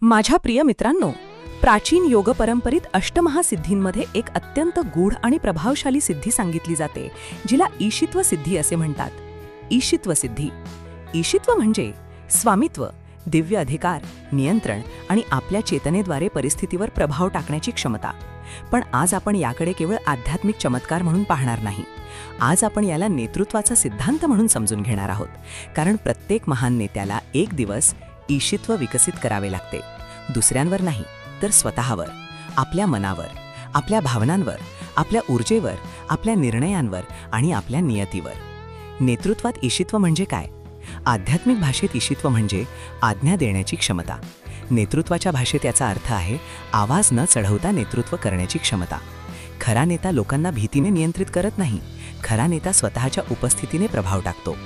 माझ्या प्रिय मित्रांनो, प्राचीन योग परंपरेत अष्टमहासिद्धींमध्ये एक अत्यंत गूढ आणि प्रभावशाली सिद्धी सांगितली जाते, जिला ईशित्व सिद्धी असे म्हणतात. ईशित्व सिद्धी. ईशित्व म्हणजे स्वामित्व, दिव्य अधिकार, नियंत्रण आणि आपल्या चेतनेद्वारे परिस्थितीवर प्रभाव टाकण्याची क्षमता. पण आज आपण याकडे केवळ आध्यात्मिक चमत्कार म्हणून पाहणार नाही. आज आपण याला नेतृत्वाचा सिद्धांत म्हणून समजून घेणार आहोत. कारण प्रत्येक महान नेत्याला एक दिवस ईशित्व विकसित करावे लागते. दुसऱ्यांवर नाही, तर स्वतःवर, आपल्या मनावर, आपल्या भावनांवर, आपल्या ऊर्जेवर, आपल्या निर्णयांवर आणि आपल्या नियतीवर. नेतृत्वात ईशित्व म्हणजे काय? आध्यात्मिक भाषेत ईशित्व म्हणजे आज्ञा देण्याची क्षमता. नेतृत्वाच्या भाषेत याचा अर्थ आहे आवाज न चढवता नेतृत्व करण्याची क्षमता. खरा नेता लोकांना भीतीने नियंत्रित करत नाही. खरा नेता स्वतःच्या उपस्थितीने प्रभाव टाकतो.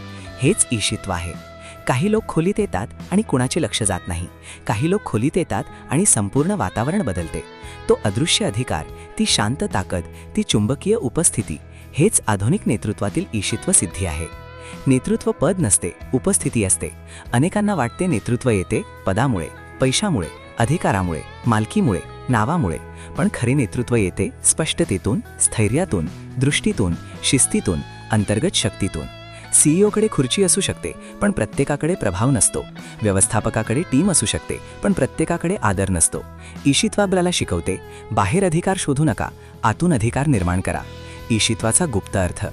हेच ईशित्व आहे. काही लोक खोलीत येतात आणि कुणाचे लक्ष जात नाही. काही लोक खोलीत येतात आणि संपूर्ण वातावरण बदलते. तो अदृश्य अधिकार, ती शांत ताकद, ती चुंबकीय उपस्थिती, हेच आधुनिक नेतृत्वातील ईशित्व सिद्धी आहे. नेतृत्व पद नसते, उपस्थिती असते. अनेकांना वाटते नेतृत्व येते पदामुळे, पैशामुळे, अधिकारामुळे, मालकीमुळे, नावामुळे. पण खरे नेतृत्व येते स्पष्टतेतून, स्थैर्यातून, दृष्टीतून, शिस्तीतून, अंतर्गत शक्तीतून. सीईओकडे खुर्ची असू शकते, पण प्रत्येकाकडे प्रभाव नसतो. व्यवस्थापकाकडे टीम असू शकते, पण प्रत्येकाकडे आदर नसतो. ईशित्व आपल्याला शिकवते, बाहेर अधिकार शोधू नका, आतून अधिकार निर्माण करा. ईशित्वाचा गुप्त अर्थ.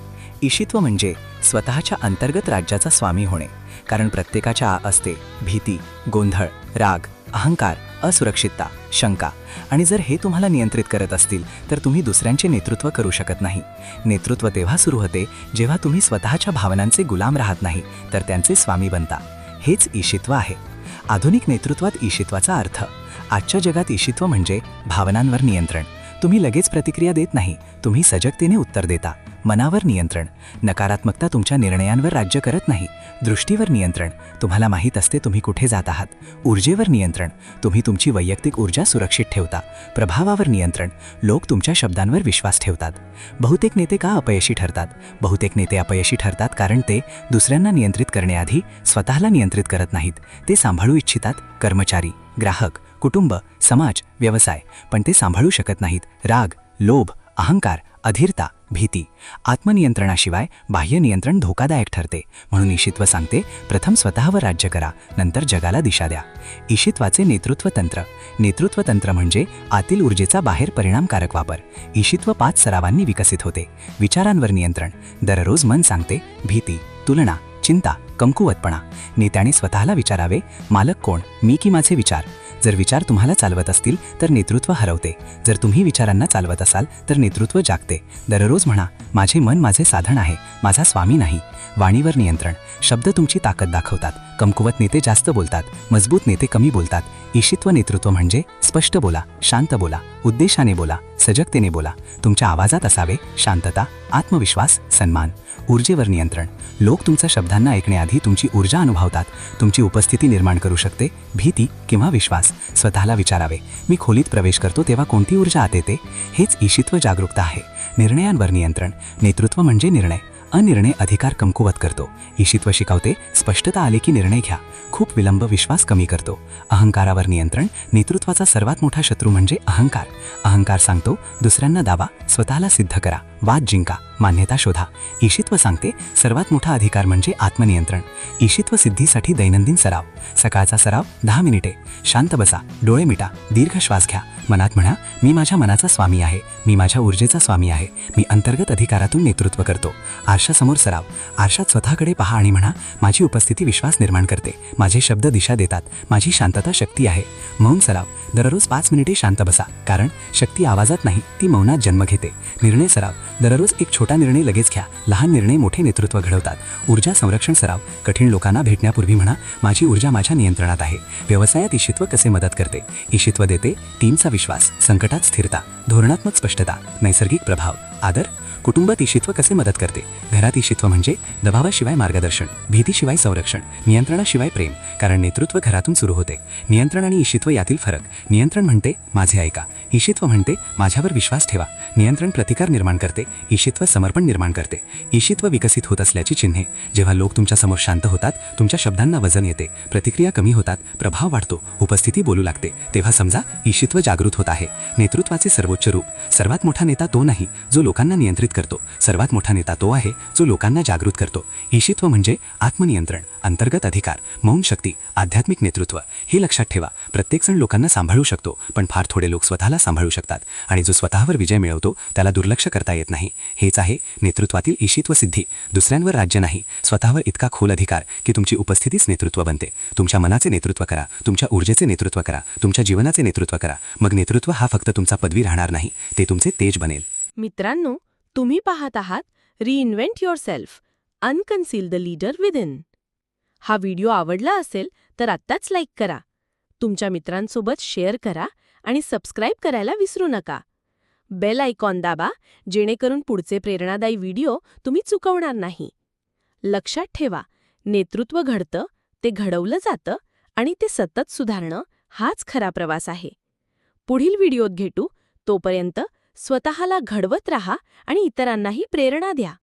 ईशित्व म्हणजे स्वतःच्या अंतर्गत राज्याचा स्वामी होणे. कारण प्रत्येकाच्या असते भीती, गोंधळ, राग, अहंकार, असुरक्षितता, शंका. आणि जर हे तुम्हाला नियंत्रित करत असतील तर तुम्ही दुसऱ्यांचे नेतृत्व करू शकत नाही. नेतृत्व तेव्हा सुरू होते जेव्हा तुम्ही स्वतःच्या भावनांचे गुलाम राहत नाही, तर त्यांचे स्वामी बनता. हेच ईशित्व आहे. आधुनिक नेतृत्वात ईशित्वाचा अर्थ. आजच्या जगात ईशित्व म्हणजे भावनांवर नियंत्रण. तुम्ही लगेच प्रतिक्रिया देत नाही, तुम्ही सजगतेने उत्तर देता. मनावर नियंत्रण. नकारात्मकता तुमच्या निर्णयांवर राज्य करत नाही. दृष्टीवर नियंत्रण. तुम्हाला माहीत असते तुम्ही कुठे जात आहात. ऊर्जेवर नियंत्रण. तुम्ही तुमची वैयक्तिक ऊर्जा सुरक्षित ठेवता. प्रभावावर नियंत्रण. लोक तुमच्या शब्दांवर विश्वास ठेवतात. बहुतेक नेते का अपयशी ठरतात? बहुतेक नेते अपयशी ठरतात कारण ते दुसऱ्यांना नियंत्रित करण्याआधी स्वतःला नियंत्रित करत नाहीत. ते सांभाळू इच्छितात कर्मचारी, ग्राहक, कुटुंब, समाज, व्यवसाय, पण ते सांभाळू शकत नाहीत राग, लोभ, अहंकार, अधीरता, भीती. आत्मनियंत्रणाशिवाय बाह्य नियंत्रण धोकादायक ठरते. म्हणून ईशित्व सांगते, प्रथम स्वतःवर राज्य करा, नंतर जगाला दिशा द्या. ईशित्वाचे नेतृत्व तंत्र. नेतृत्व तंत्र म्हणजे आतील ऊर्जेचा बाहेर परिणामकारक वापर. ईशित्व 5 सरावांनी विकसित होते. विचारांवर नियंत्रण. दररोज मन सांगते भीती, तुलना, चिंता, कमकुवतपणा. नेत्याने स्वतःला विचारावे, मालक कोण, मी की माझे विचार? जर विचार तुम्हाला चालवत असतील तर नेतृत्व हरवते. जर तुम्ही विचारांना चालवत असाल तर नेतृत्व जागते. दररोज म्हणा, माझे मन माझे साधन आहे, माझा स्वामी नाही. वाणीवर नियंत्रण. शब्द तुमची ताकद दाखवतात. कमकुवत नेते जास्त बोलतात, मजबूत नेते कमी बोलतात. ईशित्व नेतृत्व म्हणजे स्पष्ट बोला, शांत बोला, उद्देशाने बोला, सजगतेने बोला. तुमच्या आवाजात असावे शांतता, आत्मविश्वास, सन्मान. ऊर्जेवर नियंत्रण. लोक तुमच्या शब्दांना ऐकण्याआधी तुमची ऊर्जा अनुभवतात. तुमची उपस्थिती निर्माण करू शकते भीती किंवा विश्वास. स्वतःला विचारावे, मी खोलीत प्रवेश करतो तेव्हा कोणती ऊर्जा आत येते? हेच ईशित्व जागरूकता आहे. निर्णयांवर नियंत्रण. नेतृत्व म्हणजे निर्णय. अनिर्णय अधिकार कमकुवत करतो. ईशित्व शिकवते, स्पष्टता आली की निर्णय घ्या. खूप विलंब विश्वास कमी करतो. अहंकारावर नियंत्रण. नेतृत्वाचा सर्वात मोठा शत्रू म्हणजे अहंकार. अहंकार सांगतो दुसऱ्यांना दावा, स्वतःला सिद्ध करा, वाद जिंका, मान्यता शोधा. ईशित्व सांगते सर्वात मोठा अधिकार म्हणजे आत्मनियंत्रण. ईशित्व सिद्धीसाठी दैनंदिन सराव. सकाळचा सराव 10 मिनिटे. शांत बसा, डोळे मिटा, दीर्घ श्वास घ्या. मनात म्हणा, मी माझ्या मनाचा स्वामी आहे, मी माझ्या ऊर्जेचा स्वामी आहे, मी अंतर्गत अधिकारातून नेतृत्व करतो. आरशासमोर सराव. आरशात स्वतःकडे पहा आणि म्हणा, माझी उपस्थिती विश्वास निर्माण करते, माझे शब्द दिशा देतात, माझी शांतता शक्ती आहे. मौन सराव. दररोज 5 मिनिटे शांत बसा, कारण शक्ती आवाजात नाही, ती मौनात जन्म घेते. निर्णय सराव. दररोज एक छोटा निर्णय लगेच घ्या. लहान निर्णय मोठे नेतृत्व घडवतात. ऊर्जा संरक्षण सराव. कठीण लोकांना भेटण्यापूर्वी म्हणा, माझी ऊर्जा माझ्या नियंत्रणात आहे. व्यवसायात ईशित्व कसे मदत करते? ईशित्व देते टीमचा विश्वास, संकटात स्थिरता, धोरणात्मक स्पष्टता, नैसर्गिक प्रभाव, आदर. कुटुंबात ईशित्व कसे मदत करते? घरात ईशित्व म्हणजे दबावाशिवाय मार्गदर्शन, भीतीशिवाय संरक्षण, नियंत्रणाशिवाय प्रेम. कारण नेतृत्व घरातून सुरू होते. नियंत्रण आणि ईशित्व यातील फरक. नियंत्रण म्हणते माझे ऐका, ईशित्व म्हणते माझ्यावर विश्वास ठेवा. नियंत्रण प्रतिकार निर्माण करते, ईशित्व समर्पण निर्माण करते. ईशित्व विकसित होत असल्याची चिन्हे. जेव्हा लोक तुमच्या समोर शांत होतात, तुमच्या शब्दांना वजन येते, प्रतिक्रिया कमी होतात, प्रभाव वाढतो, उपस्थिती बोलू लागते, तेव्हा समजा ईशित्व जागृत होत आहे. नेतृत्वाचे सर्वोच्च रूप. सर्वात मोठा नेता तो नाही जो लोकांना नियंत्रित करतो, सर्वात मोठा नेता तो आहे जो लोकांना जागृत करतो. ईशित्व म्हणजे आत्मनियंत्रण, अंतर्गत अधिकार, मौन शक्ती, आध्यात्मिक नेतृत्व. हे लक्षात ठेवा, प्रत्येकजण लोकांना सांभाळू शकतो, पण फार थोडे लोक स्वतःला सांभाळू शकतात. आणि जो स्वतःवर विजय मिळवतो त्याला दुर्लक्ष करता येत नाही. हेच आहे नेतृत्वातील ईशित्व सिद्धी. दुसऱ्यांवर राज्य नाही, स्वतःवर इतका खोल अधिकार की तुमची उपस्थितीच नेतृत्व बनते. तुमच्या मनाचे नेतृत्व करा, तुमच्या ऊर्जेचे नेतृत्व करा, तुमच्या जीवनाचे नेतृत्व करा. मग नेतृत्व हा फक्त तुमचा पदवी राहणार नाही, ते तुमचे तेज बनेल. मित्रांनो, तुम्ही पाहत आहात reinvent yourself, unconceal the leader within. हा व्हिडिओ आवडला असेल तर आत्ताच लाईक करा, तुमच्या मित्रांसोबत शेअर करा आणि सबस्क्राईब करायला विसरू नका. बेल आयकॉन दाबा जेणेकरून पुढचे प्रेरणादायी व्हिडिओ तुम्ही चुकवणार नाही. लक्षात ठेवा, नेतृत्व घडतं, ते घडवलं जातं आणि ते सतत सुधारणं हाच खरा प्रवास आहे. पुढील व्हिडिओत भेटू, तोपर्यंत स्वतःला घडवत राहा आणि इतरांनाही प्रेरणा द्या.